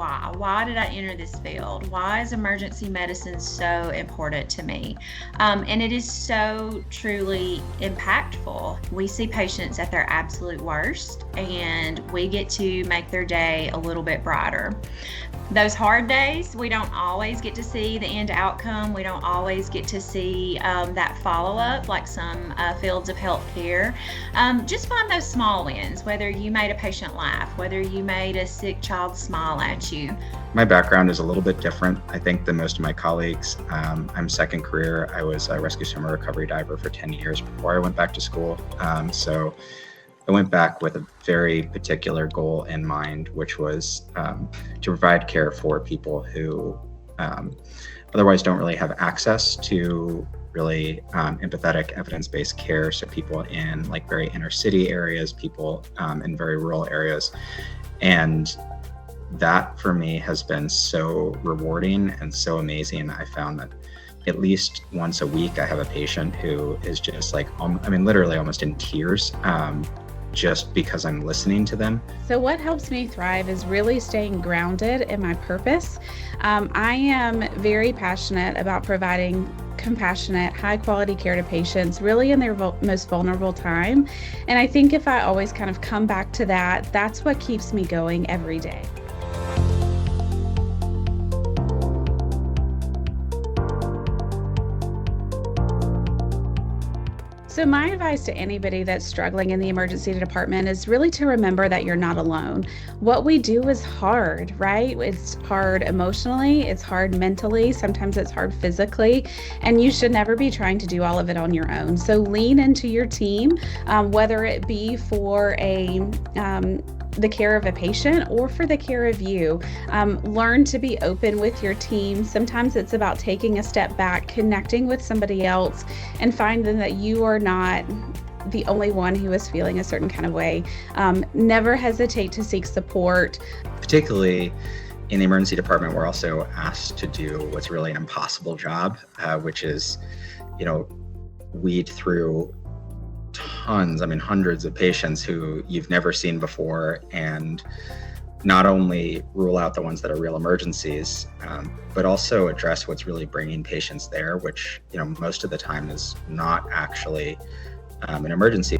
why. Why did I enter this field? Why is emergency medicine so important to me? And it is so truly impactful. We see patients at their absolute worst, and we get to make their day a little bit brighter. Those hard days, we don't always get to see the end outcome. We don't always get to see that follow-up like some fields of healthcare. Just find those small wins, whether you made a patient laugh, whether you made a sick child smile at you. My background is a little bit different, I think, than most of my colleagues. I'm second career. I was a rescue swimmer recovery diver for 10 years before I went back to school. So I went back with a very particular goal in mind, which was to provide care for people who otherwise don't really have access to really empathetic, evidence-based care. So people in like very inner city areas, people in very rural areas. And that for me has been so rewarding and so amazing. I found that at least once a week, I have a patient who is just like, literally almost in tears, just because I'm listening to them. So what helps me thrive is really staying grounded in my purpose. I am very passionate about providing compassionate, high quality care to patients really in their most vulnerable time. And I think if I always kind of come back to that, that's what keeps me going every day. So my advice to anybody that's struggling in the emergency department is really to remember that you're not alone. What we do is hard, right? It's hard emotionally, it's hard mentally, sometimes it's hard physically, and you should never be trying to do all of it on your own. So lean into your team, whether it be for the care of a patient or for the care of you. Learn to be open with your team. Sometimes it's about taking a step back, connecting with somebody else, and finding that you are not the only one who is feeling a certain kind of way. Never hesitate to seek support. Particularly in the emergency department, we're also asked to do what's really an impossible job, which is, weed through hundreds of patients who you've never seen before, and not only rule out the ones that are real emergencies, but also address what's really bringing patients there, which, most of the time is not actually an emergency.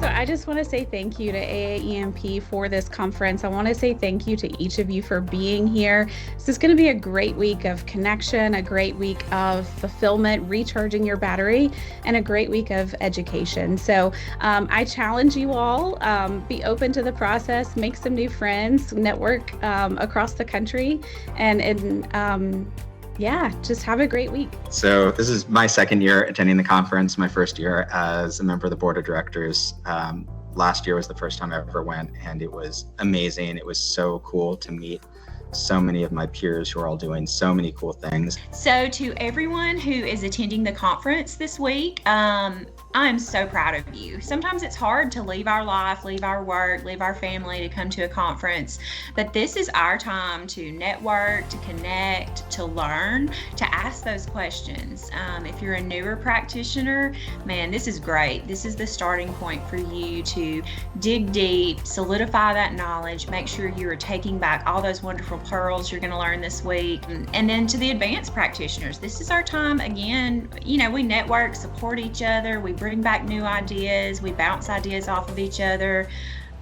I just want to say thank you to AAENP for this conference. I want to say thank you to each of you for being here. This is going to be a great week of connection, a great week of fulfillment, recharging your battery, and a great week of education. So I challenge you all, be open to the process, make some new friends, network across the country, and just have a great week. So this is my second year attending the conference, my first year as a member of the board of directors. Last year was the first time I ever went, and it was amazing. It was so cool to meet so many of my peers who are all doing so many cool things. So to everyone who is attending the conference this week, I'm so proud of you. Sometimes it's hard to leave our life, leave our work, leave our family to come to a conference, but this is our time to network, to connect, to learn, to ask those questions. If you're a newer practitioner, man, this is great. This is the starting point for you to dig deep, solidify that knowledge, make sure you are taking back all those wonderful pearls you're going to learn this week. And then to the advanced practitioners, this is our time again. We network, support each other, we bring back new ideas, we bounce ideas off of each other.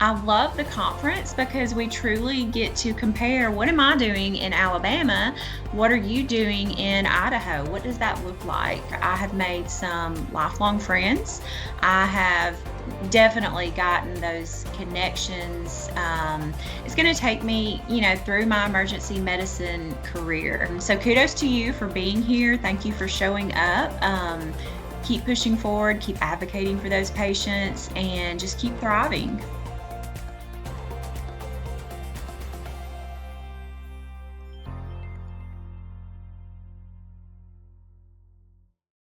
I love the conference because we truly get to compare, what am I doing in Alabama? What are you doing in Idaho? What does that look like? I have made some lifelong friends. I have definitely gotten those connections. It's going to take me, through my emergency medicine career. So kudos to you for being here. Thank you for showing up. Keep pushing forward, keep advocating for those patients, and just keep thriving.